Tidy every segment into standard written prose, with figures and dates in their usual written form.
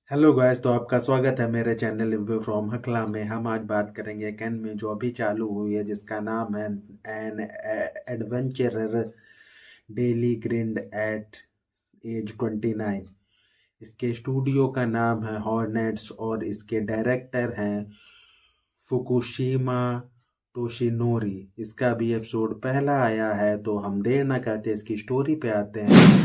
Hello guys, तो आपका स्वागत है मेरे चैनल रिव्यू फ्रॉम हकला में। हम आज बात करेंगे कैन में जो अभी चालू हुई है, जिसका नाम है an adventurer daily grind at age 29। इसके स्टूडियो का नाम है हॉर्नेट्स और इसके डायरेक्टर हैं फुकुशिमा टोशिनोरी। इसका भी एपिसोड पहला आया है, तो हम देर ना करते इसकी स्टोरी पे आते हैं।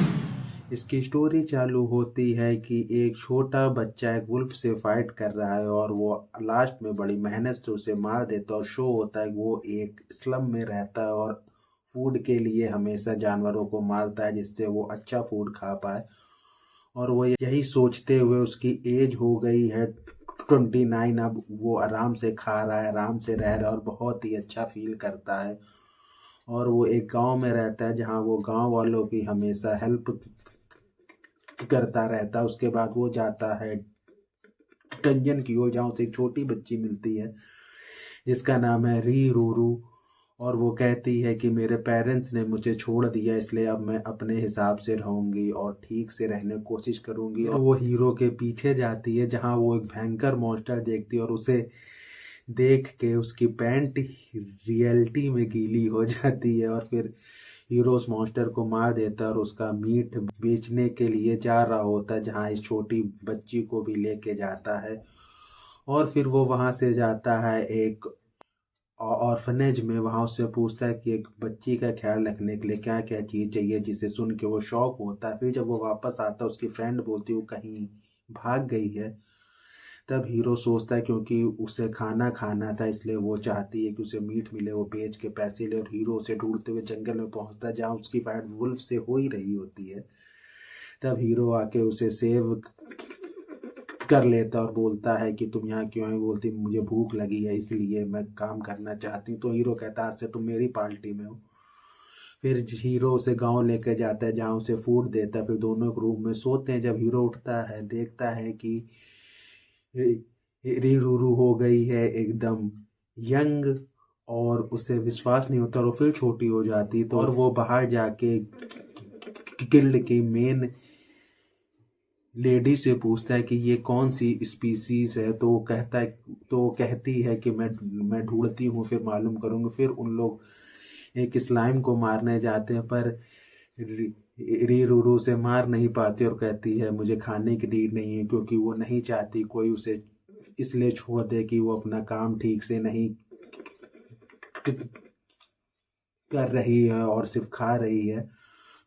इसकी स्टोरी चालू होती है कि एक छोटा बच्चा एक वुल्फ से फाइट कर रहा है और वो लास्ट में बड़ी मेहनत से उसे मार देता है। और शो होता है कि वो एक स्लम में रहता है और फूड के लिए हमेशा जानवरों को मारता है, जिससे वो अच्छा फूड खा पाए। और वो यही सोचते हुए, उसकी एज हो गई है 29, अब वो आराम से खा रहा है, आराम से रह रहा है और बहुत ही अच्छा फील करता है। और वो एक गांव में रहता है जहां वो गांव वालों की हमेशा हेल्प करता रहता है। उसके बाद वो जाता है टंजन की ओर, जहाँ उसे एक छोटी बच्ची मिलती है जिसका नाम है री रूरू। और वो कहती है कि मेरे पेरेंट्स ने मुझे छोड़ दिया, इसलिए अब मैं अपने हिसाब से रहूंगी और ठीक से रहने की कोशिश करूंगी। और वो हीरो के पीछे जाती है जहाँ वो एक भयंकर मॉन्स्टर देखती है और उसे देख के उसकी पैंट रियलिटी में गीली हो जाती है। और फिर हीरो उस मॉन्स्टर को मार देता है और उसका मीट बेचने के लिए जा रहा होता है, जहाँ इस छोटी बच्ची को भी लेके जाता है। और फिर वो वहां से जाता है एक ऑर्फनेज में। वहां उससे पूछता है कि एक बच्ची का ख्याल रखने के लिए क्या क्या चीज चाहिए, जिसे सुन के वो शौक होता है। फिर जब वो वापस आता है, उसकी फ्रेंड बोलती है वो कहीं भाग गई है। तब हीरो सोचता है क्योंकि उसे खाना खाना था, इसलिए वो चाहती है कि उसे मीट मिले, वो बेच के पैसे ले। और हीरो उसे ढूंढते हुए जंगल में पहुंचता है जहाँ उसकी फाइट वुल्फ से हो ही रही होती है। तब हीरो आके उसे सेव कर लेता और बोलता है कि तुम यहाँ क्यों आई। बोलती मुझे भूख लगी है, इसलिए मैं काम करना चाहती हूँ। तो हीरो कहता है आज से तुम मेरी पार्टी में हो। फिर हीरो उसे गांव लेकर जाता है जहाँ उसे फूड देता है। फिर दोनों एक रूम में सोते हैं। जब हीरो उठता है, देखता है कि रीरूरू हो गई है एकदम यंग, और उसे विश्वास नहीं होता और वो फिर छोटी हो जाती। तो और वो बाहर जाके गिल्ड की मेन लेडी से पूछता है कि ये कौन सी स्पीसीज है। तो वो कहता है, तो वो कहती है कि मैं ढूंढती हूँ, फिर मालूम करूंगी। फिर उन लोग एक स्लाइम को मारने जाते हैं, पर री रीरूरू से मार नहीं पाती और कहती है मुझे खाने की नीड नहीं है, क्योंकि वो नहीं चाहती कोई उसे इसलिए छोड़ दे कि वो अपना काम ठीक से नहीं कर रही है और सिर्फ खा रही है।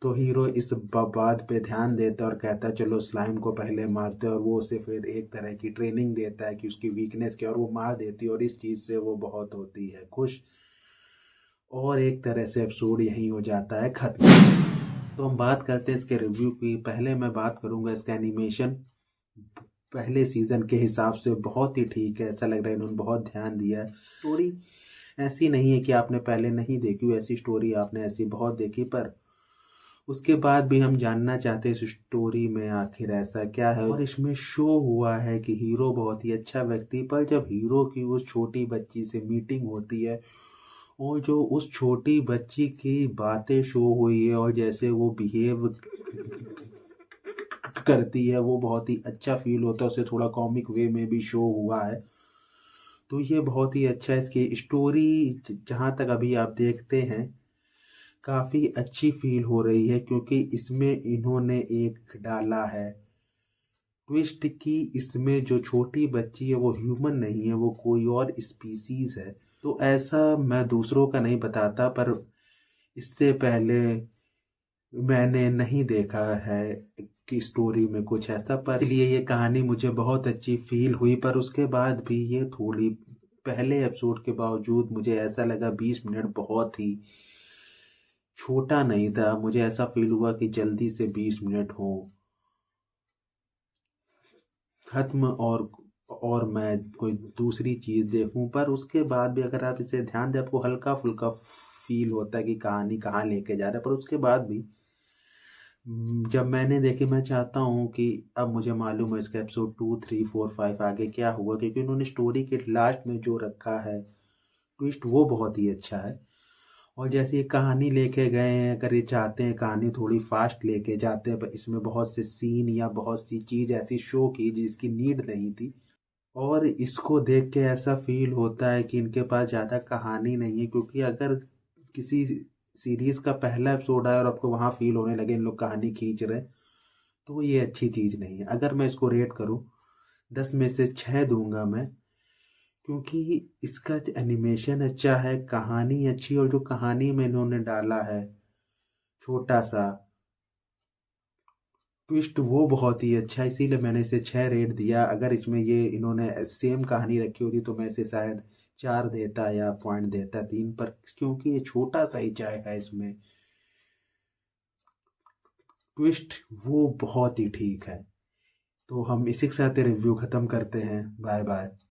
तो हीरो इस बात पे ध्यान देता है और कहता है चलो स्लाइम को पहले मारते हैं। और वो उसे फिर एक तरह की ट्रेनिंग देता है कि उसकी वीकनेस क्या, और वो मार देती है। और इस चीज़ से वो बहुत होती है खुश। और एक तरह से एपिसोड यहीं हो जाता है खत्म। तो हम बात करते हैं इसके रिव्यू की। पहले मैं बात करूंगा इसका एनिमेशन। पहले सीजन के हिसाब से बहुत ही ठीक है, ऐसा लग रहा है इन्होंने बहुत ध्यान दिया है। स्टोरी ऐसी नहीं है कि आपने पहले नहीं देखी हो, ऐसी स्टोरी आपने ऐसी बहुत देखी, पर उसके बाद भी हम जानना चाहते हैं इस स्टोरी में आखिर ऐसा क्या है। और इसमें शो हुआ है कि हीरो बहुत ही अच्छा व्यक्ति, पर जब हीरो की उस छोटी बच्ची से मीटिंग होती है और जो उस छोटी बच्ची की बातें शो हुई है और जैसे वो बिहेव करती है, वो बहुत ही अच्छा फील होता है। उसे थोड़ा कॉमिक वे में भी शो हुआ है, तो ये बहुत ही अच्छा है। इसकी स्टोरी जहाँ तक अभी आप देखते हैं काफ़ी अच्छी फील हो रही है, क्योंकि इसमें इन्होंने एक डाला है ट्विस्ट की इसमें जो छोटी बच्ची है वो ह्यूमन नहीं है, वो कोई और स्पीसीज है। तो ऐसा मैं दूसरों का नहीं बताता, पर इससे पहले मैंने नहीं देखा है कि स्टोरी में कुछ ऐसा, पर इसलिए ये कहानी मुझे बहुत अच्छी फील हुई। पर उसके बाद भी ये थोड़ी, पहले एपिसोड के बावजूद मुझे ऐसा लगा 20 मिनट बहुत ही छोटा नहीं था। मुझे ऐसा फील हुआ कि जल्दी से 20 मिनट हो खत्म और मैं कोई दूसरी चीज देखूं। पर उसके बाद भी अगर आप इसे ध्यान दें, आपको हल्का फुल्का फील होता है कि कहानी कहाँ लेके जा रहा है। पर उसके बाद भी जब मैंने देखी, मैं चाहता हूँ कि अब मुझे मालूम है इसका एपिसोड 2, 3, 4, 5 आगे क्या हुआ, क्योंकि उन्होंने स्टोरी के लास्ट में जो रखा है ट्विस्ट वो बहुत ही अच्छा है। और जैसे ये कहानी लेके गए हैं, अगर ये चाहते हैं कहानी थोड़ी फास्ट लेके जाते हैं, पर इसमें बहुत से सीन या बहुत सी चीज ऐसी शो की जिसकी नीड नहीं थी। और इसको देख के ऐसा फील होता है कि इनके पास ज़्यादा कहानी नहीं है, क्योंकि अगर किसी सीरीज का पहला एपिसोड आया और आपको वहाँ फील होने लगे इन लोग कहानी खींच रहे हैं, तो ये अच्छी चीज़ नहीं है। अगर मैं इसको रेट करूँ, 10 में से 6 दूंगा मैं, क्योंकि इसका एनिमेशन अच्छा है, कहानी अच्छी, और जो कहानी में इन्होंने डाला है छोटा सा ट्विस्ट वो बहुत ही अच्छा है, इसीलिए मैंने इसे 6 रेट दिया। अगर इसमें ये इन्होंने सेम कहानी रखी होती तो मैं इसे शायद 4 देता या पॉइंट देता 3 पर, क्योंकि ये छोटा सा ही चाय है, इसमें ट्विस्ट वो बहुत ही ठीक है। तो हम इसी के साथ रिव्यू ख़त्म करते हैं। Bye bye.